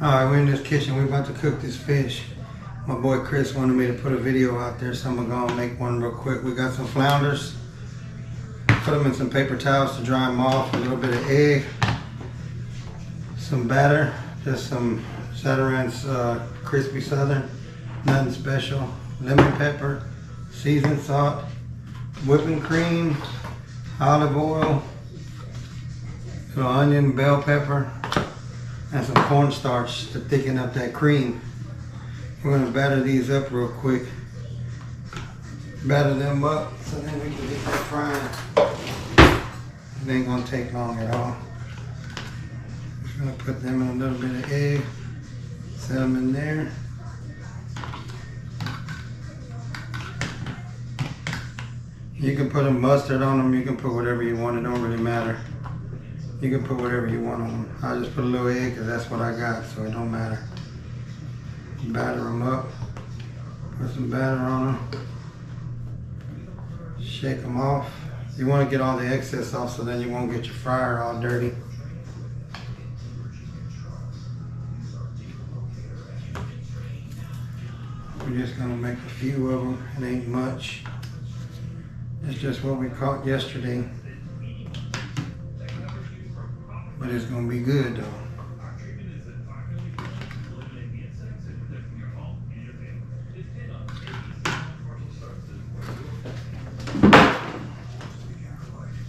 Alright, we're in this kitchen. We're about to cook this fish. My boy Chris wanted me to put a video out there, so I'm going to make one real quick. We got some flounders. Put them in some paper towels to dry them off. A little bit of egg. Some batter. Just some Zatarain's crispy southern. Nothing special. Lemon pepper. Seasoned salt. Whipping cream. Olive oil. Little onion, bell pepper. And some cornstarch to thicken up that cream. We're going to batter these up real quick. Batter them up so then we can get that frying. It ain't going to take long at all. Just going to put them in a little bit of egg. Set them in there. You can put a mustard on them. You can put whatever you want. It don't really matter. You can put whatever you want on them. I just put a little egg because that's what I got, so it don't matter. Batter them up. Put some batter on them. Shake them off. You want to get all the excess off so then you won't get your fryer all dirty. We're just going to make a few of them. It ain't much. It's just what we caught yesterday. But it's going to be good though.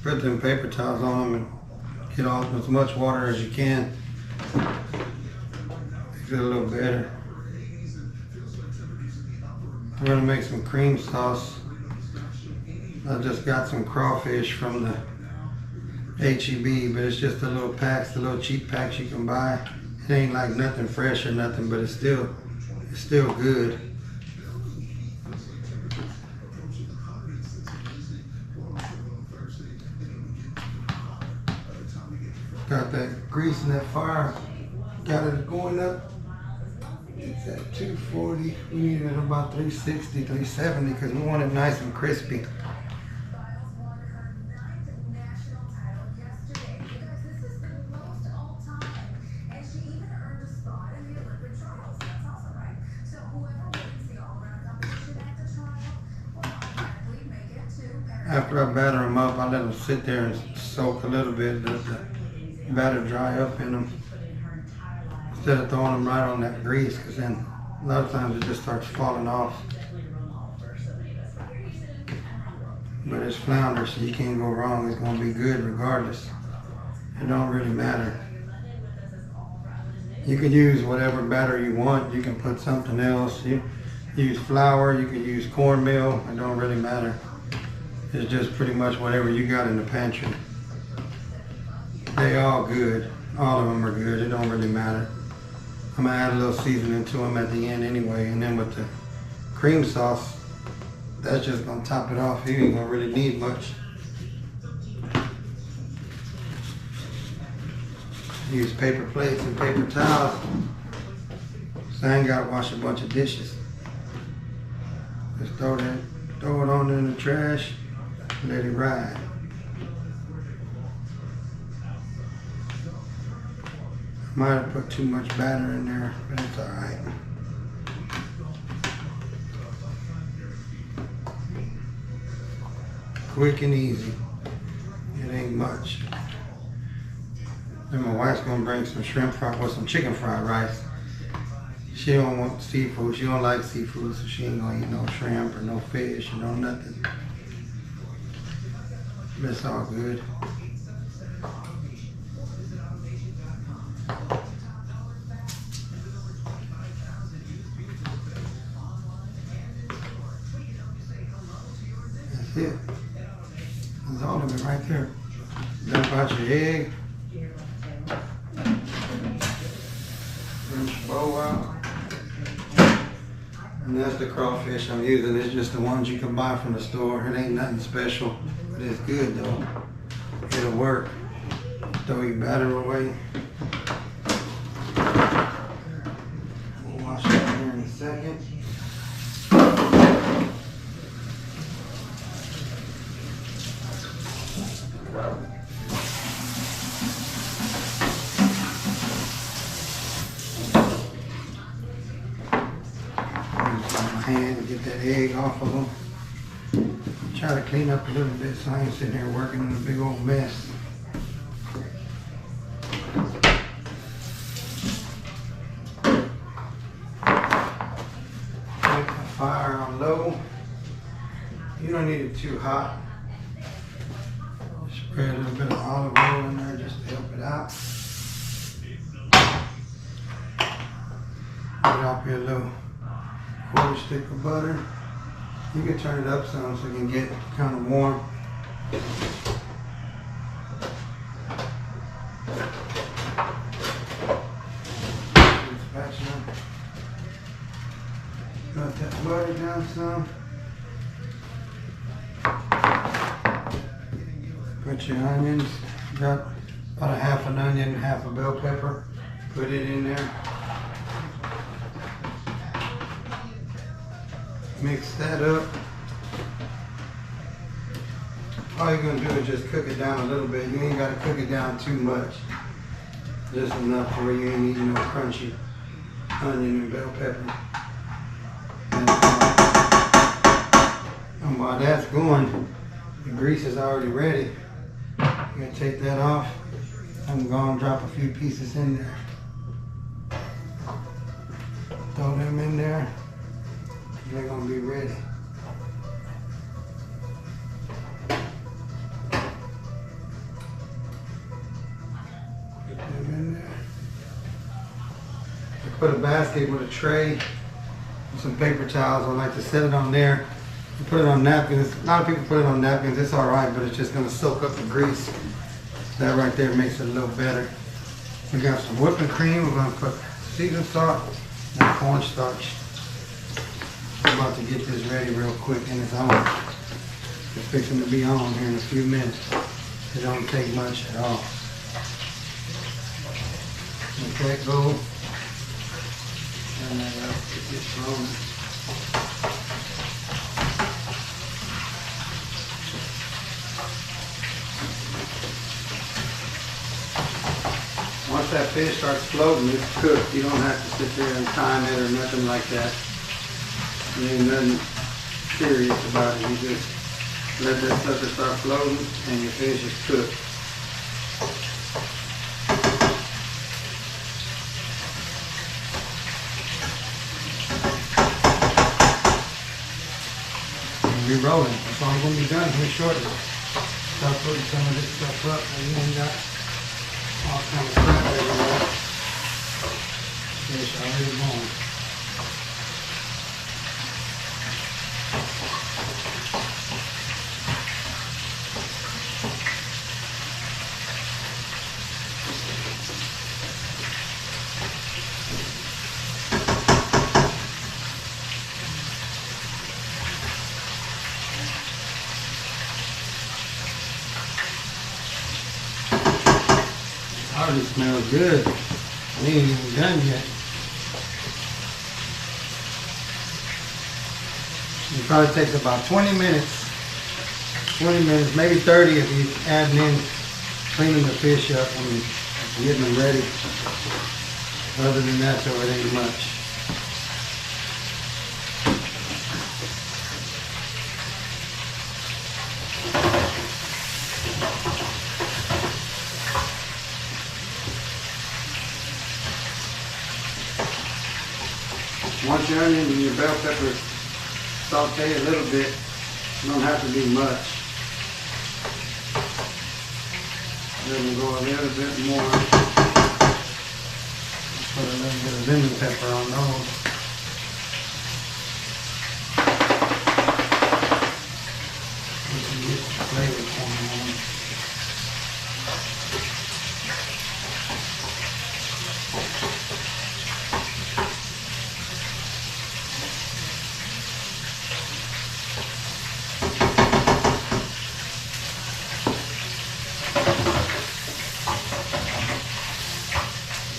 Put them paper towels on them and get off as much water as you can. Makes it a little better. We're going to make some cream sauce. I just got some crawfish from the HEB, but it's just the little packs, the little cheap packs you can buy. It ain't like nothing fresh or nothing, but it's still good. Got that grease in that fire. Got it going up. It's at 240. We need it at about 360, 370 because we want it nice and crispy. After I batter them up, I let them sit there and soak a little bit, let the batter dry up in them. Instead of throwing them right on that grease, because then a lot of times it just starts falling off. But it's flounder, so you can't go wrong. It's going to be good regardless. It don't really matter. You can use whatever batter you want. You can put something else. You use flour, you can use cornmeal. It don't really matter. It's just pretty much whatever you got in the pantry. They all good. All of them are good. It don't really matter. I'm gonna add a little seasoning to them at the end anyway, and then with the cream sauce, that's just gonna top it off. You ain't gonna really need much. Use paper plates and paper towels, so I ain't gotta wash a bunch of dishes. Just throw it on in the trash. Let it ride. Might have put too much batter in there, but it's alright. Quick and easy. It ain't much. Then my wife's gonna bring some shrimp fried with some chicken fried rice. She don't want seafood. She don't like seafood, so she ain't gonna eat no shrimp or no fish or no nothing. It's all good. That's it. That's all of it right there. Dump out your egg. Rinse your bowl out. And that's the crawfish I'm using. It's just the ones you can buy from the store. It ain't nothing special. But it's good though. It'll work. Throw your batter away. We'll wash it here in a second. Get that egg off of them. Try to clean up a little bit so I ain't sitting here working in a big old mess. Keep the fire on low. You don't need it too hot. Spread a little bit of olive oil in there just to help it out. Drop your little quarter stick of butter. You can turn it up some so it can get kind of warm. Spatula. Let that butter down some. Put your onions. Got about a half an onion, half a bell pepper. Put it in there. Mix that up. All you're going to do is just cook it down a little bit. You ain't got to cook it down too much. Just enough to where you ain't eating no crunchy onion and bell pepper. And while that's going, the grease is already ready. I'm going to take that off. I'm going to drop a few pieces in there. Throw them in there. They're gonna be ready. Put them in there. I put a basket with a tray and some paper towels. I like to set it on there. You put it on napkins. A lot of people put it on napkins. It's all right, but it's just gonna soak up the grease. That right there makes it a little better. We got some whipping cream. We're gonna put seasoned salt and cornstarch. I'm about to get this ready real quick and it's on. It's fixing to be on here in a few minutes. It don't take much at all. Let that go. Turn that up, get this rolling. Once that fish starts floating, it's cooked. You don't have to sit there and time it or nothing like that. There ain't nothing serious about it. You just let that sucker start floating and your fish is cooked. And we're rolling. That's all I'm going to be done here shortly. Start putting some of this stuff up and you ain't got all kind of crap everywhere. Fish already going. Already smells good. We ain't even done yet. It probably takes about 20 minutes. 20 minutes, maybe 30 if you're adding in cleaning the fish up and getting them ready. Other than that, so it ain't much. Once your onion and your bell pepper saute a little bit, you don't have to do much. Let them go a little bit more. Put a little bit of lemon pepper on those. You can get the flavor coming on.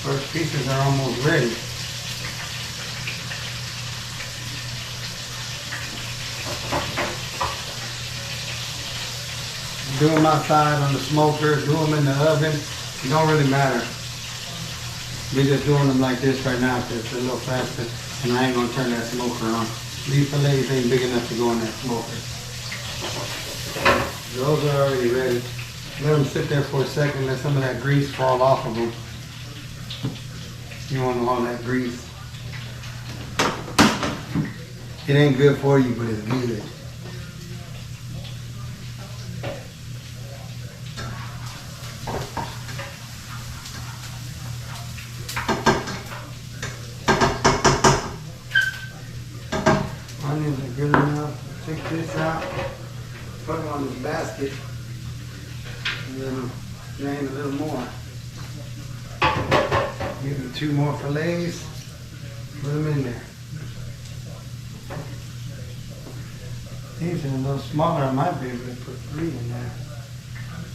First pieces are almost ready. Do them outside on the smoker, do them in the oven. It don't really matter. We're just doing them like this right now because it's a little faster and I ain't gonna turn that smoker on. These fillets ain't big enough to go in that smoker. Those are already ready. Let them sit there for a second, let some of that grease fall off of them. You want all that grease. It ain't good for you, but it's good. Onions are good enough. Take this out, put it on this basket, and then drain a little more. Give them 2 more fillets, put them in there. These are a little smaller, I might be able to put 3 in there.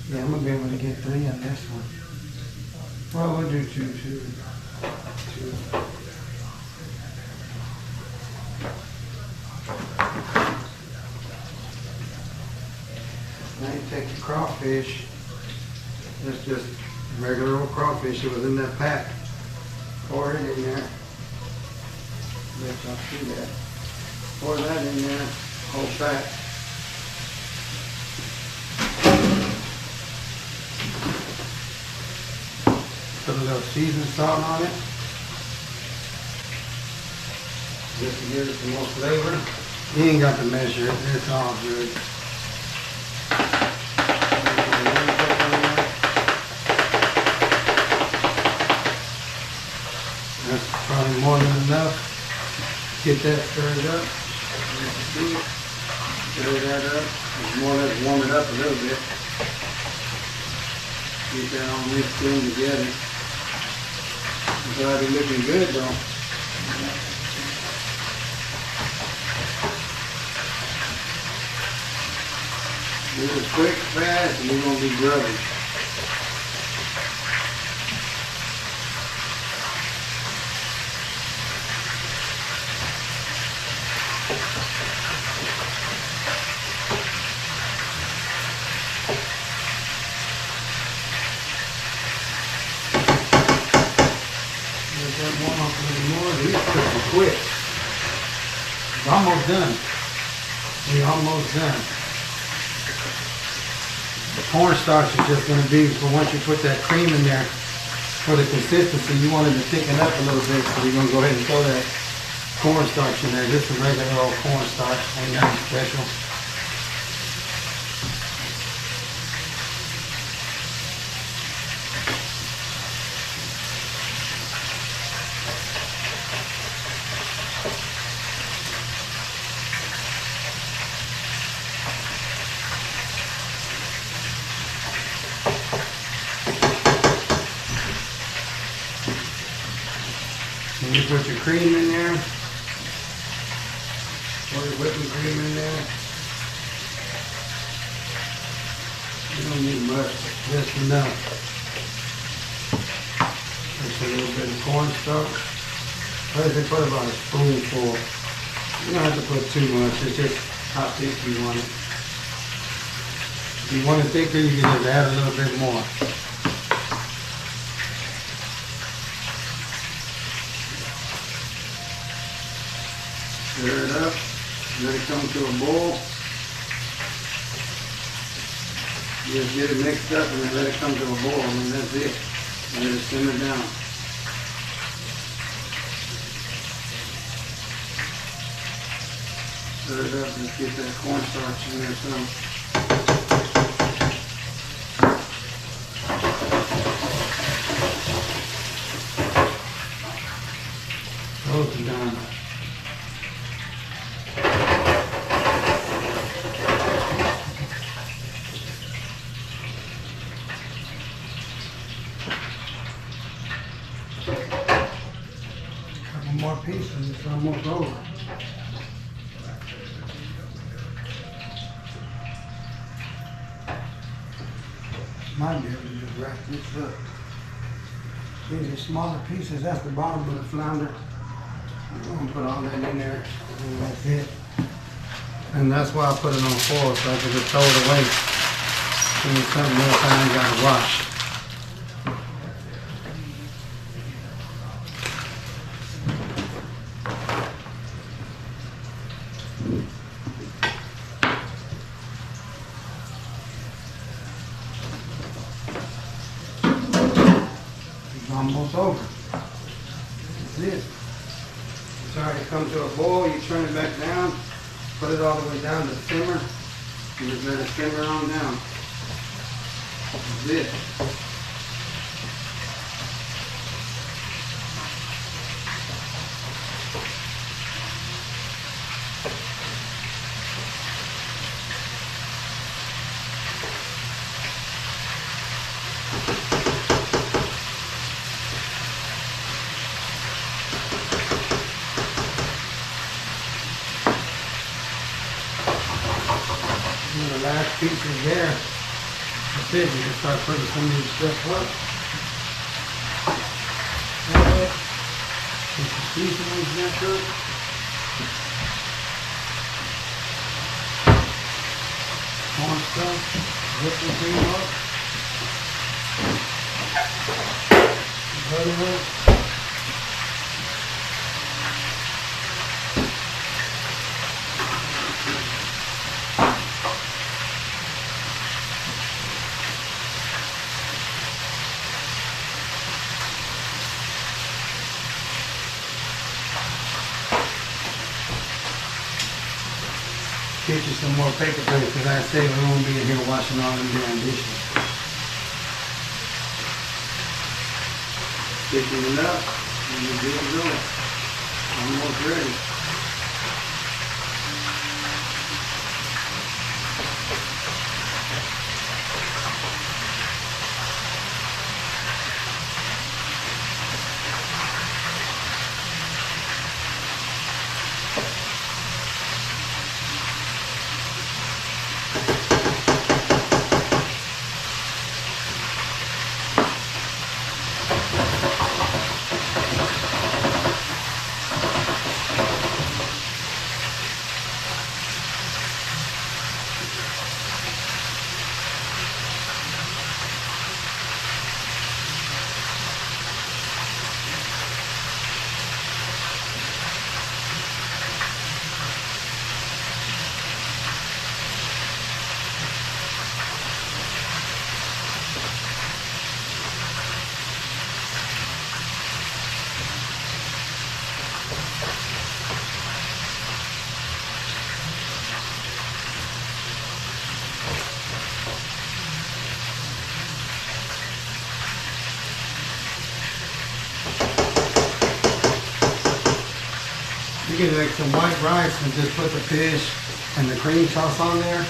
Yeah, I'm gonna be able to get 3 on this one. Well, we'll do two. Now you take the crawfish. That's just regular old crawfish that was in that pack. Pour it in there. Let y'all see that. Pour that in there, whole pack. Put a little seasoned salt on it. Just to give it some more flavor. You ain't got to measure it, it's all good. That's probably more than enough. Get that stirred up. Stir that up. Just more or less warm it up a little bit. Get that all mixed in together. It's already looking good though. This is quick, fast, and we're going to be grubbing. Let that warm up a little more. These cooking quick. It's almost done. We're almost done. The cornstarch is just going to be, for once you put that cream in there, for the consistency, you want it to thicken up a little bit, so you're going to go ahead and throw that cornstarch in there. Just a regular old cornstarch, ain't nothing special. And you put your cream in there, pour your whipping cream in there. You don't need much, just enough. Just a little bit of cornstarch. I usually put about a spoonful. You don't have to put too much, it's just how thick you want it. If you want it thicker, you can just add a little bit more. Stir it up, let it come to a boil. Just get it mixed up and then let it come to a boil, and that's it. Let it simmer down. Stir it up, let's get that cornstarch in there some. Close it down. Couple more pieces, it's almost over. Might be able to just wrap this up. These are smaller pieces, that's the bottom of the flounder. I'm going to put all that in there, and that's it. And that's why I put it on foil, so I can just throw it away. And it's something else I ain't got to wash. almost over. That's it. It's already come to a boil. You turn it back down, put it all the way down to simmer, and just let it simmer on down. That's it. And the last piece is there. That's it. You can start putting some of these stuff up. That's it. Put some seasonings back up. Corn stuff. Whip the cream up. Butter up. Get you some more paper plates because I say we won't be in here washing all them damn dishes. Thicken it up and you're good to go. Almost ready. You can make some white rice and just put the fish and the cream sauce on there,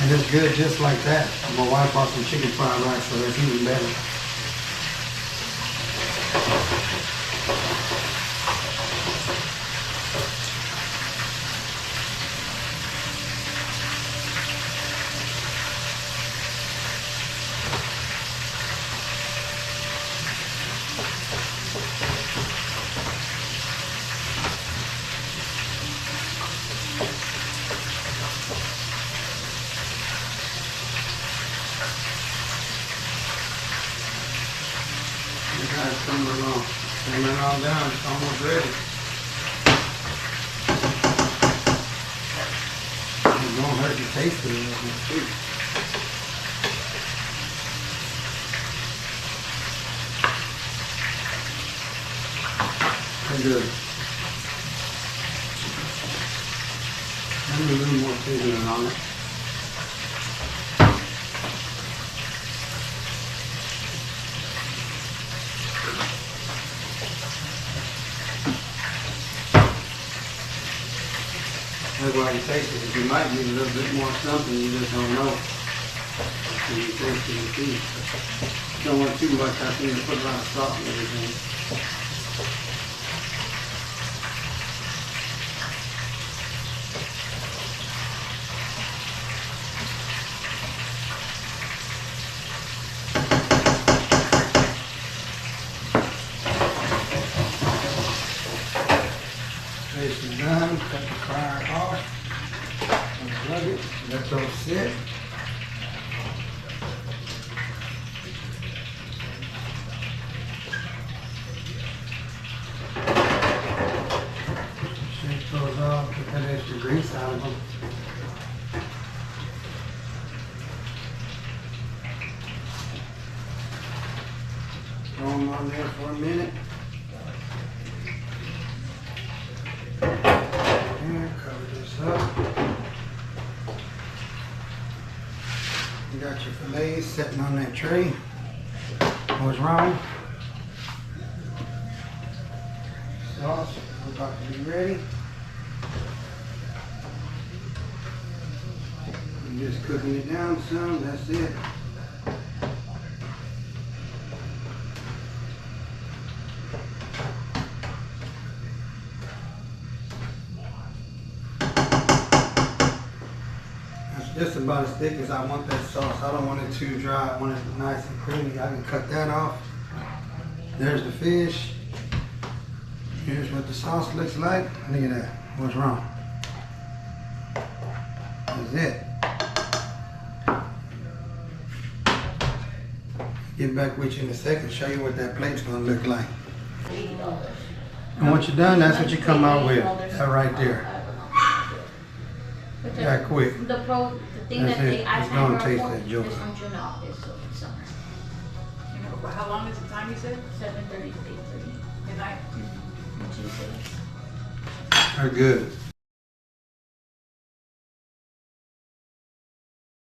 and it's good just like that. I'm gonna wipe off some chicken fried rice, so that's even better. Guys, simmer it all down. It's almost ready. It won't hurt the taste of it too. Pretty good. Maybe a little more seasoning on it. That's why you taste it, because you might need a little bit more something, you just don't know. And you taste it and see. You don't want too much, I think to put a lot of salt and everything. Fish is done, cut the fryer off, unplug it, let those sit. Shake those off, get that extra grease out of them. Throw them on there for a minute. And cover this up. You got your fillets sitting on that tray. What's wrong? Sauce, we're about to be ready. You're just cooking it down some, that's it. That's just about as thick as I want that sauce. I don't want it too dry, I want it nice and creamy. I can cut that off. There's the fish. Here's what the sauce looks like. Look at that. What's wrong? That's it. Get back with you in a second, show you what that plate's gonna look like. And once you're done, that's what you come out with. That right there. That quick. The thing That's that it. they It's gonna taste that joke. is from June August, so it's summer. How long is the time you said? 7:30 to 8:30. Good night. Tuesdays. They're good.